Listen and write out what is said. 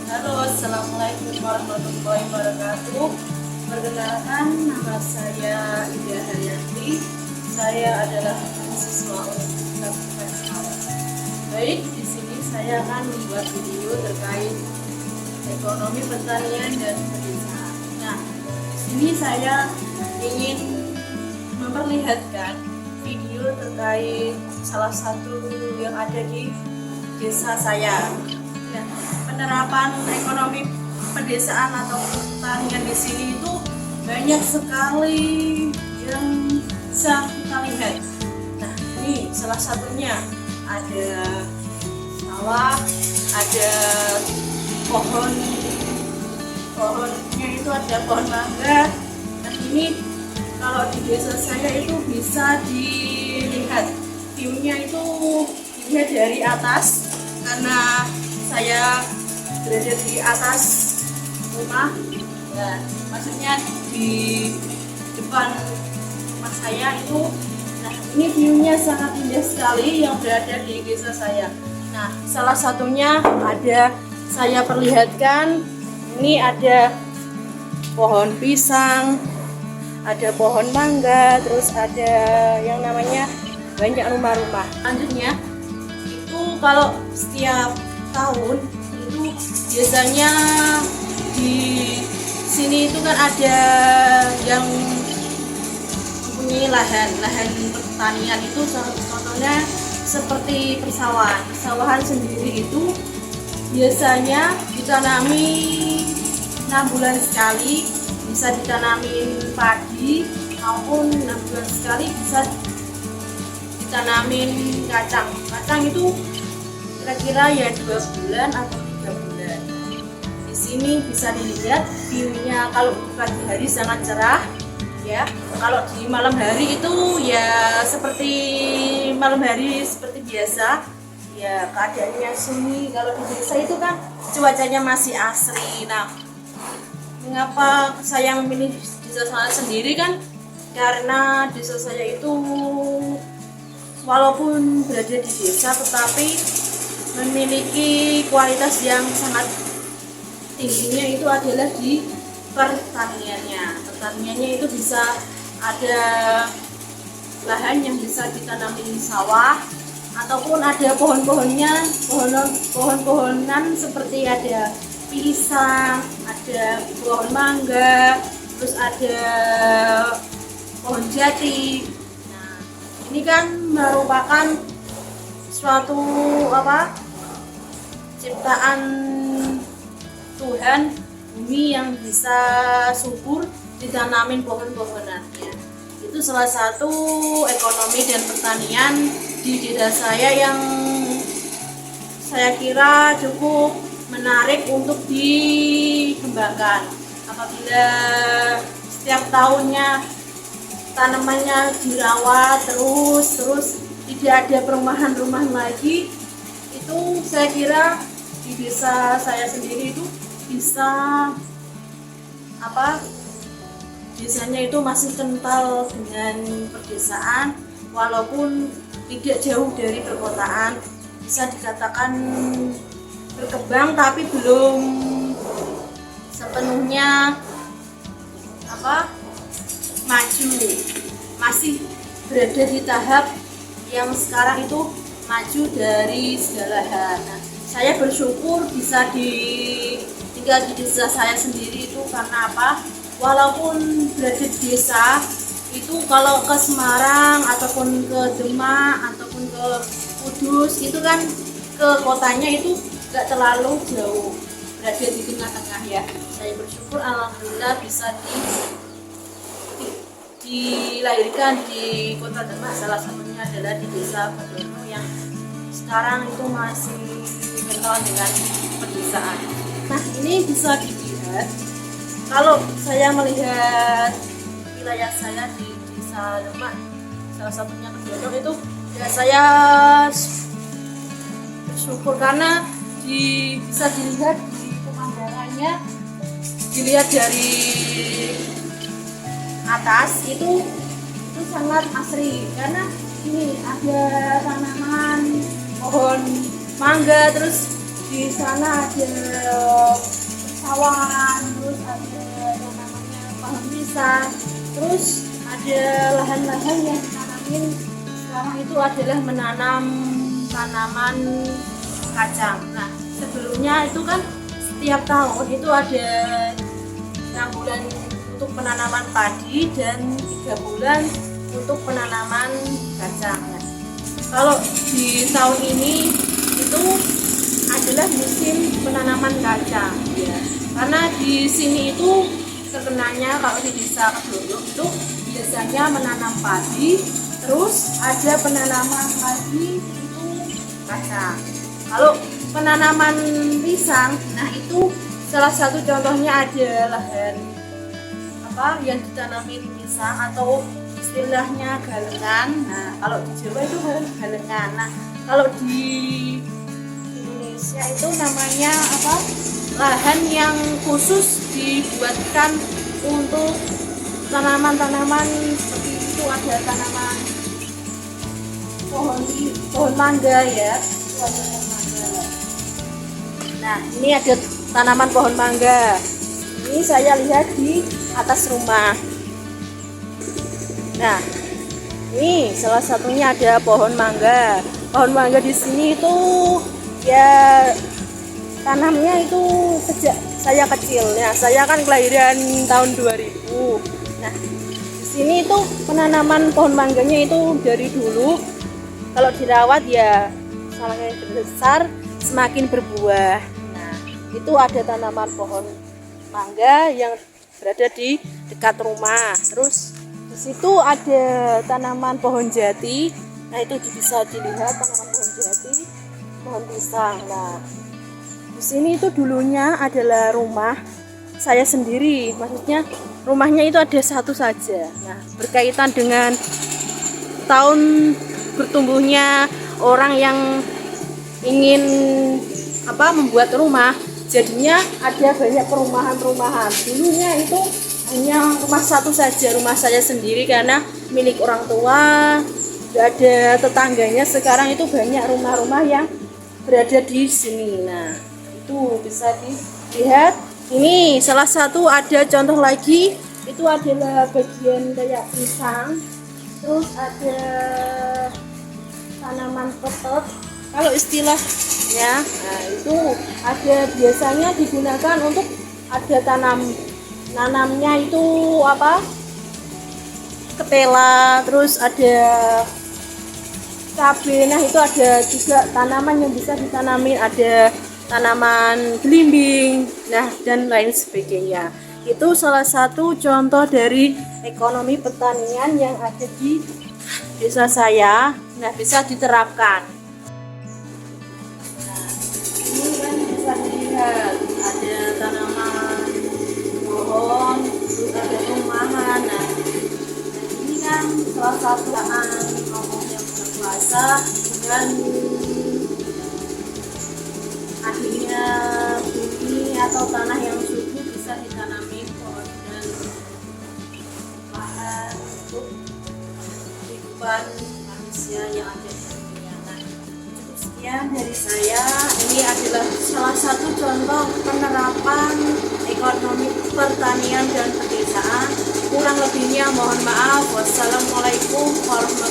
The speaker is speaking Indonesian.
Halo, assalamualaikum warahmatullahi wabarakatuh. Perkenalkan, nama saya Ida Haryanti. Saya adalah mahasiswa Universitas Pajajaran. Baik, di sini saya akan membuat video terkait ekonomi pertanian dan pedesaan. Nah, di sini saya ingin memperlihatkan video terkait salah satu yang ada di desa saya. Ya, penerapan ekonomi pedesaan atau pertanian di sini itu banyak sekali yang bisa kita lihat. Nah, ini salah satunya ada sawah, ada pohonnya itu ada pohon mangga. Nah, ini kalau di desa saya itu bisa dilihat view-nya itu dilihat dari atas karena saya berada di atas rumah. Nah, maksudnya di depan rumah saya itu. Nah, ini view-nya sangat indah sekali yang berada di desa saya. Nah, salah satunya ada saya perlihatkan, ini ada pohon pisang, ada pohon mangga, terus ada yang namanya banyak rumah-rumah. Selanjutnya itu kalau setiap tahun itu biasanya di sini itu kan ada yang mempunyai lahan pertanian itu, contohnya seperti persawahan sendiri itu biasanya ditanami 6 bulan sekali, bisa ditanamin padi maupun 6 bulan sekali bisa ditanamin kacang itu kira-kira ya 2 bulan atau 3 bulan. Di sini bisa dilihat view-nya kalau pagi hari sangat cerah ya. Kalau di malam hari itu ya seperti malam hari seperti biasa ya, keadaannya sunyi. Kalau di desa itu kan cuacanya masih asri. Nah, mengapa saya memilih desa saya sendiri kan karena desa saya itu walaupun berada di desa tetapi memiliki kualitas yang sangat tingginya itu adalah di pertaniannya itu bisa ada lahan yang bisa ditanami sawah ataupun ada pohon-pohonan seperti ada pisang, ada pohon mangga, terus ada pohon jati. Nah, ini kan merupakan suatu ciptaan Tuhan, bumi yang bisa subur ditanamin pohon-pohonannya. Itu salah satu ekonomi dan pertanian di desa saya yang saya kira cukup menarik untuk dikembangkan. Apabila setiap tahunnya tanamannya dirawat terus tidak ada perumahan lagi, itu saya kira di desa saya sendiri itu bisa desanya itu masih kental dengan pedesaan walaupun tidak jauh dari perkotaan, bisa dikatakan berkembang tapi belum sepenuhnya maju, masih berada di tahap yang sekarang itu maju dari segala hal. Nah, saya bersyukur bisa tinggal di desa saya sendiri itu karena apa? Walaupun berada di desa itu kalau ke Semarang ataupun ke Demak ataupun ke Kudus itu kan ke kotanya itu gak terlalu jauh, berada di tengah-tengah ya. Saya bersyukur alhamdulillah bisa dilahirkan di kota Demak, salah satunya adalah di desa Badono yang sekarang itu masih kental dengan pedesaan. Nah, ini bisa dilihat kalau saya melihat wilayah saya di desa Demak, salah satunya Badono itu ya saya bersyukur karena bisa dilihat di pemandangannya, dilihat dari atas itu sangat asri karena ini ada tanaman pohon mangga, terus di sana ada sawan, terus ada yang namanya pohon pisang, terus ada lahan-lahan yang ditanamin sekarang itu adalah menanam tanaman kacang. Nah, sebelumnya itu kan setiap tahun itu ada 6 bulan untuk penanaman padi dan 3 bulan untuk penanaman kacang. Nah, kalau di tahun ini itu adalah musim penanaman kacang ya. Karena di sini itu terkenalnya kalau di desa Kedorok itu biasanya menanam padi, terus ada penanaman lagi itu kacang. Kalau penanaman pisang, nah itu salah satu contohnya ada lahan apa yang ditanami pisang atau istilahnya galengan. Nah, kalau di Jawa itu galengan. Nah, kalau di Indonesia itu namanya apa? Lahan yang khusus dibuatkan untuk tanaman-tanaman seperti itu. Ada tanaman pohon mangga ya. Itu ada pohon mangga. Nah, ini ada tanaman pohon mangga. Ini saya lihat di atas rumah. Nah, ini salah satunya ada pohon mangga. Pohon mangga di sini itu ya tanamnya itu sejak saya kecil. Ya, saya kan kelahiran tahun 2000. Nah, di sini itu penanaman pohon mangganya itu dari dulu. Kalau dirawat ya semakin besar, semakin berbuah. Nah, itu ada tanaman pohon mangga yang berada di dekat rumah. Terus di situ ada tanaman pohon jati. Nah, itu bisa dilihat tanaman pohon jati, pohon pisang. Nah, di sini itu dulunya adalah rumah saya sendiri. Maksudnya rumahnya itu ada satu saja. Nah, berkaitan dengan tahun bertumbuhnya orang yang ingin membuat rumah, jadinya ada banyak perumahan-perumahan. Dulunya itu hanya rumah satu saja, rumah saya sendiri karena milik orang tua, tidak ada tetangganya. Sekarang itu banyak rumah-rumah yang berada di sini. Nah, itu bisa dilihat. Ini salah satu, ada contoh lagi, itu adalah bagian kayak pisang. Terus ada tanaman petet. Kalau istilahnya, nah itu ada biasanya digunakan untuk ada nanamnya itu ketela, terus ada cabai. Nah, itu ada juga tanaman yang bisa ditanamin, ada tanaman belimbing, nah dan lain sebagainya. Itu salah satu contoh dari ekonomi pertanian yang ada di desa saya. Nah, bisa diterapkan. Nah, ini kan bisa dilihat ada tanaman pohon, terus ada rumahan. Nah, ini kan salah satu lahan ngomong yang berkuasa dan akhirnya bumi atau tanah yang subur bisa ditanami pohon dan lahan untuk kehidupan manusia yang ada di dunia. Nah, cukup sekian dari saya. Ini adalah salah satu contoh penerapan ekonomi pertanian dan pedesaan. Kurang lebihnya mohon maaf. Wassalamualaikum warahmatullahi wabarakatuh.